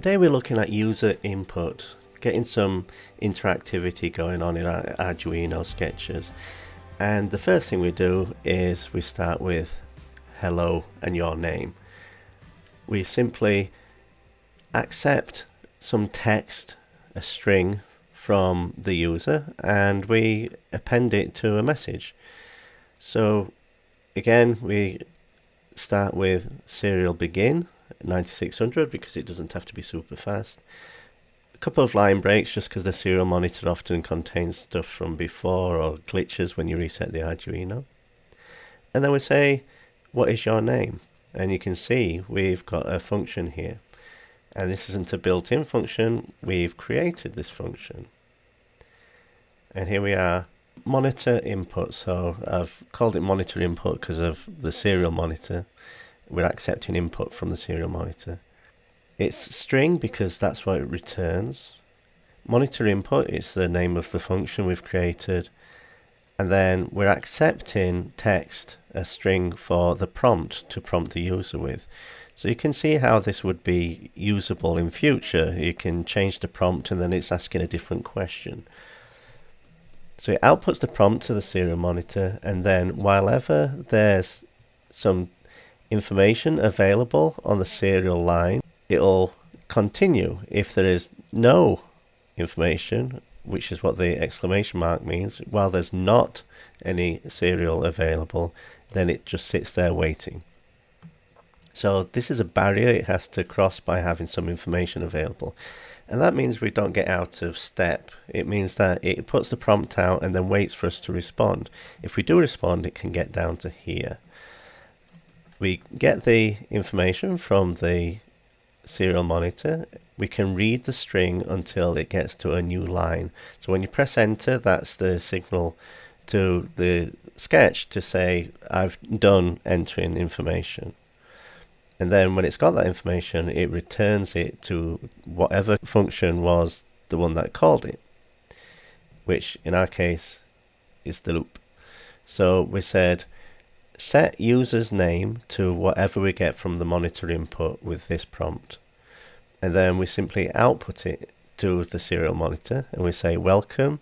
Today we're looking at user input, getting some interactivity going on in our Arduino sketches. And the first thing we do is we start with hello and your name. We simply accept some text, a string from the user, and we append it to a message. So again, we start with serial begin 9600 because it doesn't have to be super fast. A couple of line breaks just because the serial monitor often contains stuff from before or glitches when you reset the Arduino. And then we say, what is your name? And you can see we've got a function here. And this isn't a built-in function, we've created this function. And here we are, monitor input. So I've called it monitor input because of the serial monitor. We're accepting input from the serial monitor. It's string because that's what it returns. Monitor input is the name of the function we've created. And then we're accepting text, a string for the prompt to prompt the user with. So you can see how this would be usable in future. You can change the prompt and then it's asking a different question. So it outputs the prompt to the serial monitor, and then whenever there's some information available on the serial line, it'll continue. If there is no information, which is what the exclamation mark means, while there's not any serial available, then it just sits there waiting. So this is a barrier it has to cross by having some information available. And that means we don't get out of step. It means that it puts the prompt out and then waits for us to respond. If we do respond, it can get down to here. We get the information from the serial monitor. We can read the string until it gets to a new line. So when you press enter, that's the signal to the sketch to say, I've done entering information. And then when it's got that information, it returns it to whatever function was the one that called it, which in our case is the loop. So we said, set user's name to whatever we get from the monitor input with this prompt. And then we simply output it to the serial monitor and we say welcome.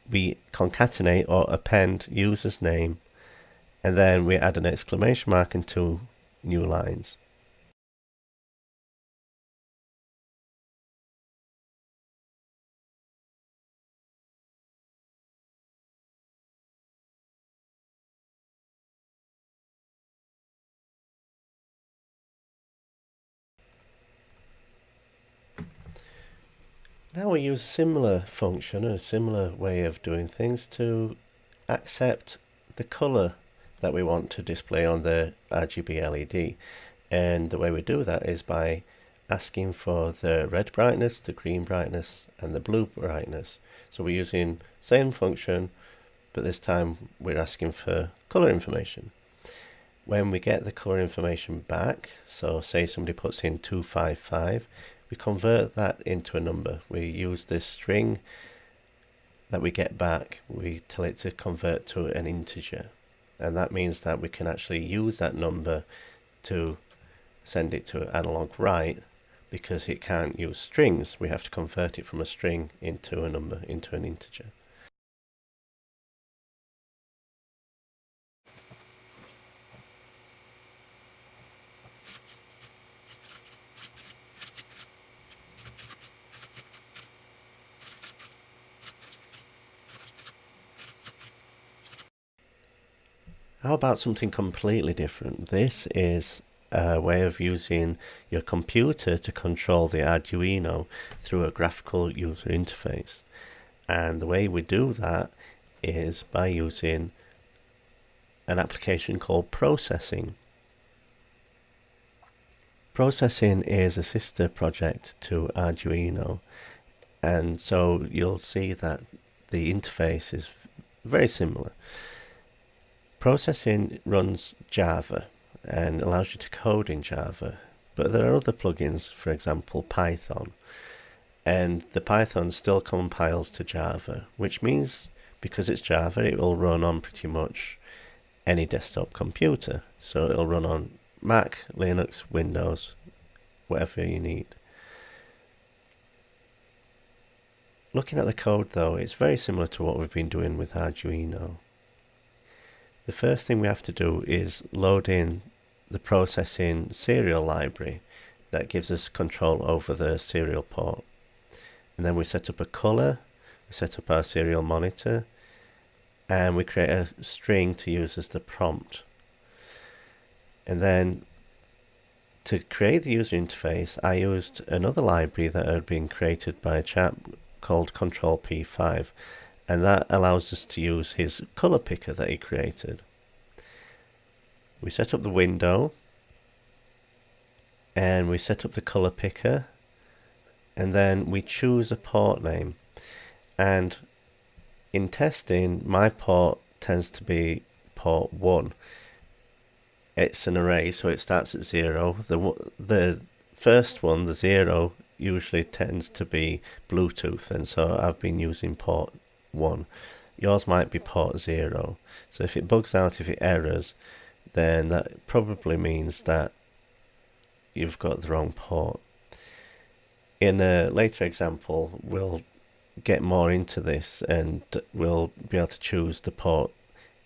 We concatenate or append user's name, and then we add an exclamation mark and 2 new lines. Now we use a similar function, a similar way of doing things to accept the color that we want to display on the RGB LED. And the way we do that is by asking for the red brightness, the green brightness, and the blue brightness. So we're using same function, but this time we're asking for color information. When we get the color information back, so say somebody puts in 255, we convert that into a number. We use this string that we get back, we tell it to convert to an integer. And that means that we can actually use that number to send it to analog write, because it can't use strings. We have to convert it from a string into a number, into an integer. How about something completely different? This is a way of using your computer to control the Arduino through a graphical user interface. And the way we do that is by using an application called processing. Processing is a sister project to Arduino, and so you'll see that the interface is very similar. Processing runs Java and allows you to code in Java, but there are other plugins, for example Python, and the Python still compiles to Java, which means because it's Java it will run on pretty much any desktop computer. So it'll run on Mac, Linux, Windows, whatever you need. Looking at the code though, it's very similar to what we've been doing with Arduino. The first thing we have to do is load in the processing serial library that gives us control over the serial port. And then we set up a color, we set up our serial monitor, and we create a string to use as the prompt. And then to create the user interface, I used another library that had been created by a chap called Control P5, and that allows us to use his color picker that he created. We set up the window, and we set up the color picker, and then we choose a port name. And in testing, my port tends to be port 1. It's an array, so it starts at 0. The first one, the 0, usually tends to be Bluetooth, and so I've been using port 1. Yours might be port 0. So if it bugs out, if it errors, then that probably means that you've got the wrong port. In a later example, we'll get more into this and we'll be able to choose the port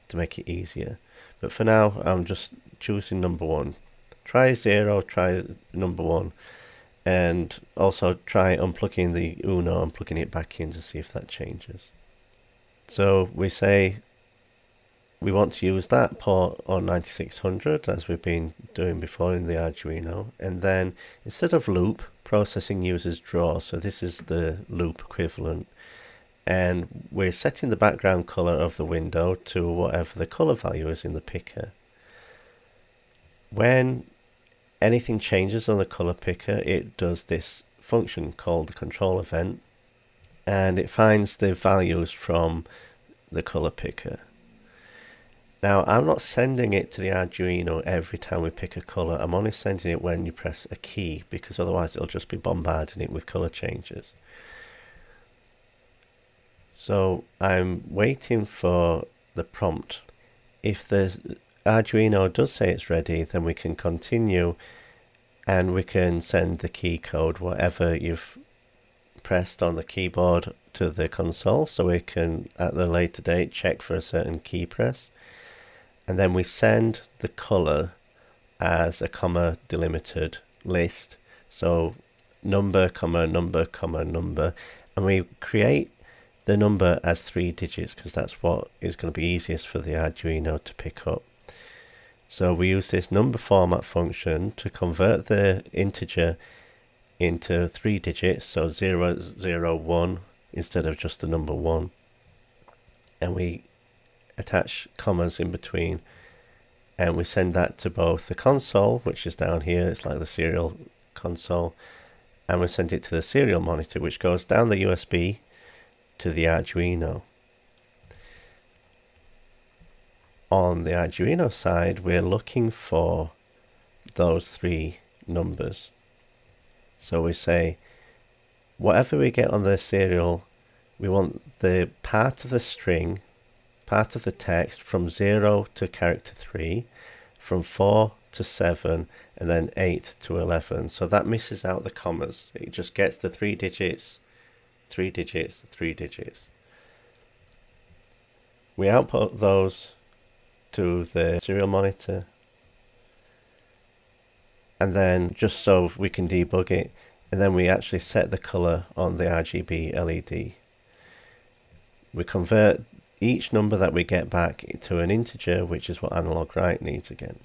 to make it easier. But for now, I'm just choosing number 1. Try 0, try number 1, and also try unplugging the Uno and plugging it back in to see if that changes. So we say we want to use that port on 9600 as we've been doing before in the Arduino, and then instead of loop, processing uses draw, so this is the loop equivalent, and we're setting the background color of the window to whatever the color value is in the picker. When anything changes on the color picker, it does this function called the control event, and it finds the values from the color picker. Now, I'm not sending it to the Arduino every time we pick a color. I'm only sending it when you press a key, because otherwise it'll just be bombarding it with color changes. So I'm waiting for the prompt. If the Arduino does say it's ready, then we can continue and we can send the key code, whatever you've pressed on the keyboard, to the console, so we can at the later date check for a certain key press. And then we send the color as a comma delimited list, so number, comma, number, comma, number, and we create the number as 3 digits because that's what is going to be easiest for the Arduino to pick up. So we use this number format function to convert the integer into 3 digits, so 0, 0, 1 instead of just the number 1, and we attach commas in between, and we send that to both the console, which is down here, it's like the serial console, and we send it to the serial monitor, which goes down the USB to the Arduino. On the Arduino side, we're looking for those 3 numbers. So we say whatever we get on the serial, we want the part of the string, part of the text from 0 to character 3, from 4 to 7, and then 8 to 11. So that misses out the commas. It just gets the 3 digits, 3 digits, 3 digits. We output those to the serial monitor, and then just so we can debug it, and then we actually set the color on the RGB LED. We convert each number that we get back into an integer, which is what analog write needs again.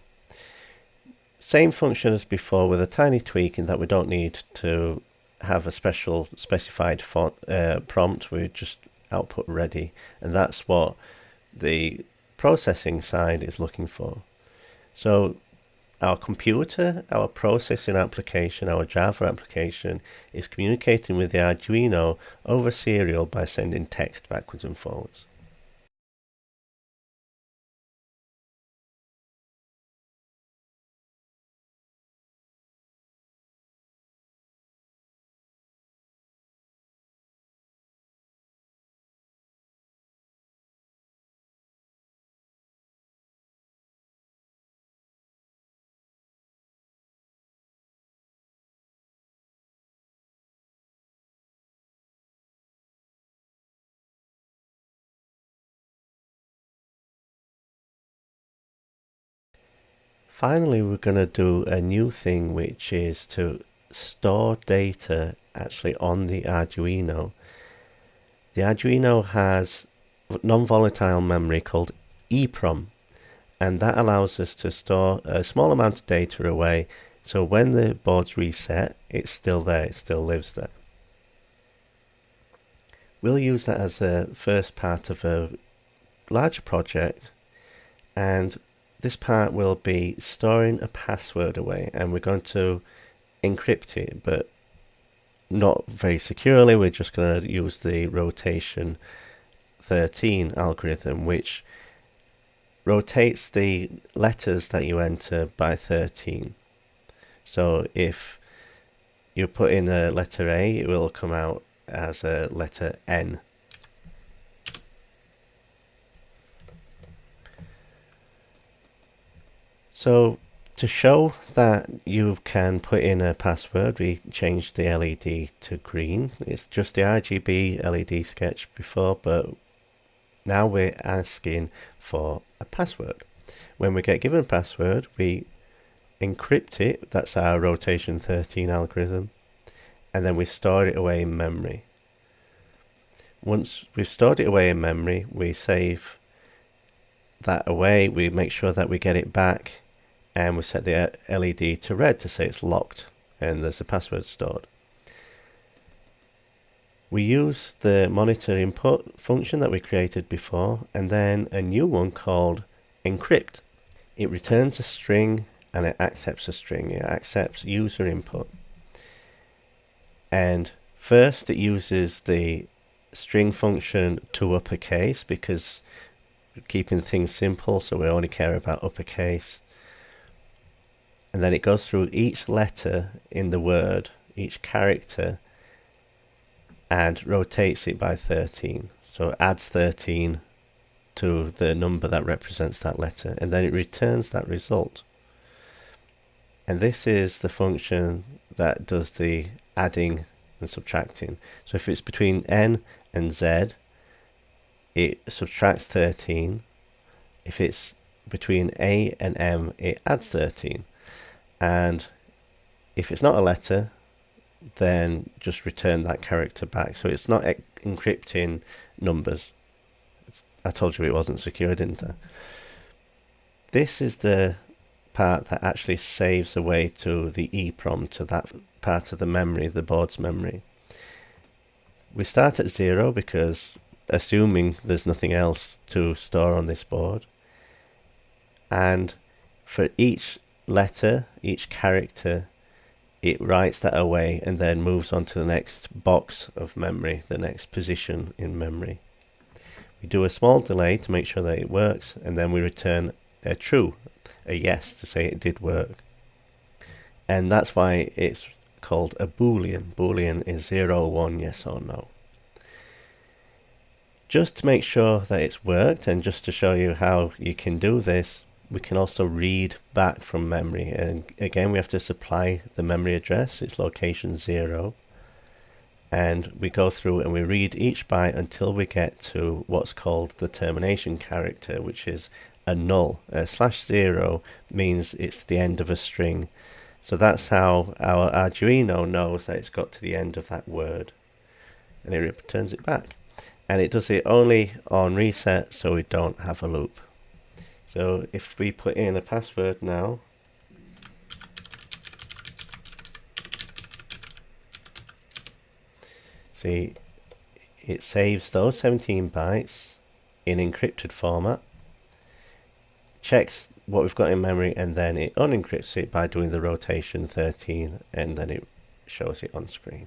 Same function as before, with a tiny tweak in that we don't need to have a special specified prompt. We just output ready, and that's what the processing side is looking for. So our computer, our processing application, our Java application is communicating with the Arduino over serial by sending text backwards and forwards. Finally, we're going to do a new thing, which is to store data actually on the Arduino. The Arduino has non-volatile memory called EEPROM, and that allows us to store a small amount of data away, so when the board's reset, it's still there, it still lives there. We'll use that as the first part of a larger project, and this part will be storing a password away, and we're going to encrypt it, but not very securely. We're just going to use the rotation 13 algorithm, which rotates the letters that you enter by 13. So if you put in a letter A, it will come out as a letter N. So to show that you can put in a password, we changed the LED to green. It's just the RGB LED sketch before, but now we're asking for a password. When we get given a password, we encrypt it. That's our rotation 13 algorithm. And then we store it away in memory. Once we've stored it away in memory, we save that away. We make sure that we get it back, and we set the LED to red to say it's locked and there's a password stored. We use the monitor input function that we created before, and then a new one called encrypt. It returns a string and it accepts a string. It accepts user input. And first it uses the string function to uppercase, because we're keeping things simple, so we only care about uppercase. And then it goes through each letter in the word, each character, and rotates it by 13. So it adds 13 to the number that represents that letter, and then it returns that result. And this is the function that does the adding and subtracting. So if it's between N and Z, it subtracts 13. If it's between A and M, it adds 13. And if it's not a letter, then just return that character back. So it's not encrypting numbers. I told you it wasn't secure, didn't I? This is the part that actually saves away to the EEPROM, to that part of the memory, the board's memory. We start at 0 because assuming there's nothing else to store on this board. And for each letter, each character, it writes that away and then moves on to the next box of memory, the next position in memory. We do a small delay to make sure that it works, and then we return a true, a yes, to say it did work. And that's why it's called a Boolean. Boolean is 0, 1, yes or no. Just to make sure that it's worked, and just to show you how you can do this, we can also read back from memory, and again we have to supply the memory address, it's location 0, and we go through and we read each byte until we get to what's called the termination character, which is a null. /0 means it's the end of a string, so that's how our Arduino knows that it's got to the end of that word, and it returns it back. And it does it only on reset, so we don't have a loop. So if we put in a password now, see, it saves those 17 bytes in encrypted format, checks what we've got in memory, and then it unencrypts it by doing the rotation 13, and then it shows it on screen.